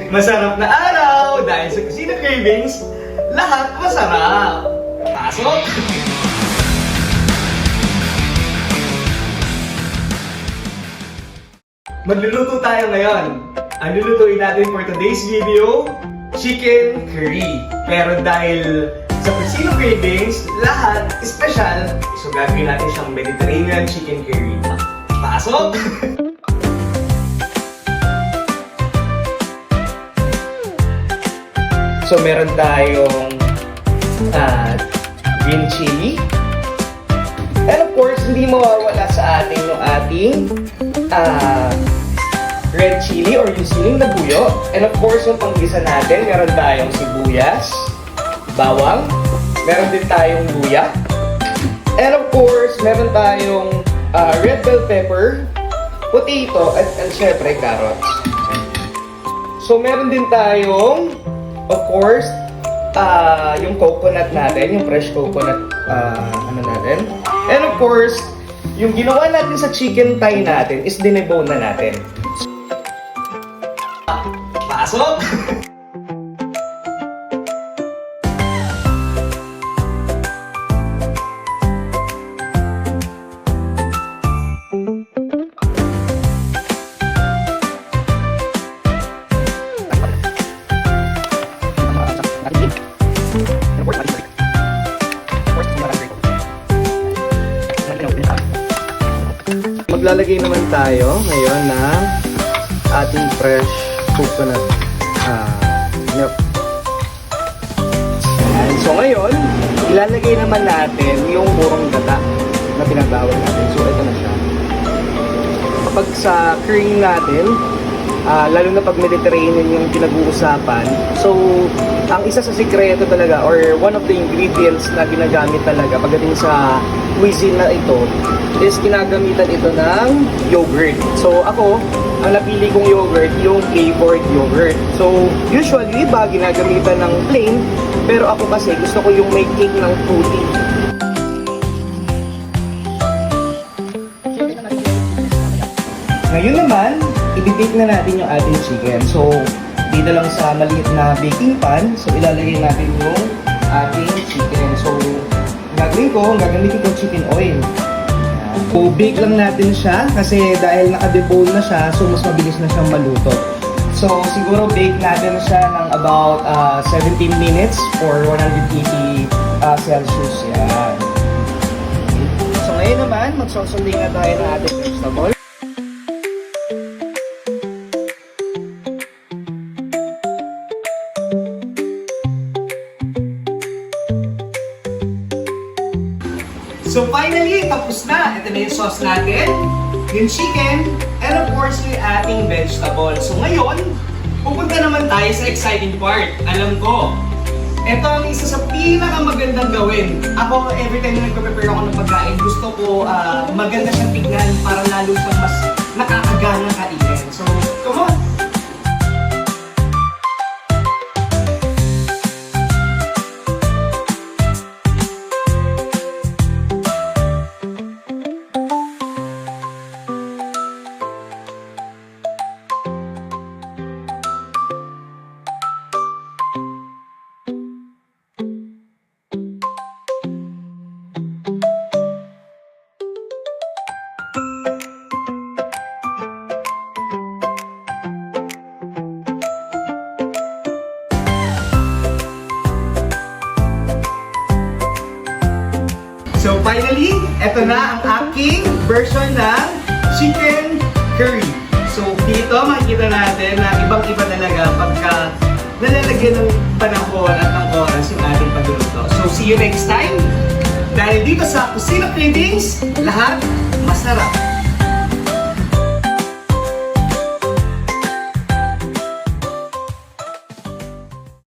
Masarap na araw! Dahil sa Kusina Cravings, lahat masarap! Pasok! Magluluto tayo ngayon. Ang lulutuin natin for today's video, chicken curry. Pero dahil sa Kusina Cravings, lahat special, so gagawin natin siyang Mediterranean chicken curry. Pasok! So meron tayong green chili. And of course, hindi mawawala sa atin yung ating red chili or yung siling na buyo. And of course, yung panggisa natin, meron tayong sibuyas, bawang, meron din tayong luya. And of course, meron tayong red bell pepper, potato, and syempre carrots. So meron din tayong of course, yung coconut natin, yung fresh coconut, natin. And of course, yung ginawa natin sa chicken thigh natin is dinebone na natin. Pasok! Maglalagay naman tayo ngayon ng ating fresh coconut milk. So ngayon, ilalagay naman natin yung burong gata na pinatawag natin. So ito na siya. Kapag sa curry natin, lalo na pag Mediterranean yung pinag-uusapan, so ang isa sa sikreto talaga or one of the ingredients na ginagamit talaga pagdating sa cuisine na ito is ginagamitan ito ng yogurt. So ako, ang napili kong yogurt, yung flavored yogurt. So usually iba ginagamitan ng plain, pero ako kasi gusto ko yung may cake ng fruity. Ngayon naman, i-bake na natin yung ating chicken. So dito lang sa maliit na baking pan, so ilalagay natin yung ating chicken. So gagamitin ko chicken oil. So bake lang natin siya kasi dahil naka-debone na siya, so mas mabilis na siyang maluto. So siguro bake natin siya ng about 17 minutes for 180 Celsius. Yan. So ngayon naman, magsosunding na tayo ng ating vegetable. So finally, tapos na. Ito na yung sauce natin, yung chicken, and of course yung ating vegetable. So ngayon, pupunta naman tayo sa exciting part. Alam ko, ito ang isa sa pinakamagandang gawin. Ako, every time na nagpe-prepare ako ng pagkain, gusto ko maganda siyang tignan para lalo siyang mas nakakaganang kainin. So, come on! So finally, eto na ang aking version ng chicken curry. So dito makikita natin na ibang-iba talaga pagka nalalagyan ng panahon at ng oras yung ating pagluluto. So see you next time. Dahil dito sa Kusina Cravings, lahat masarap.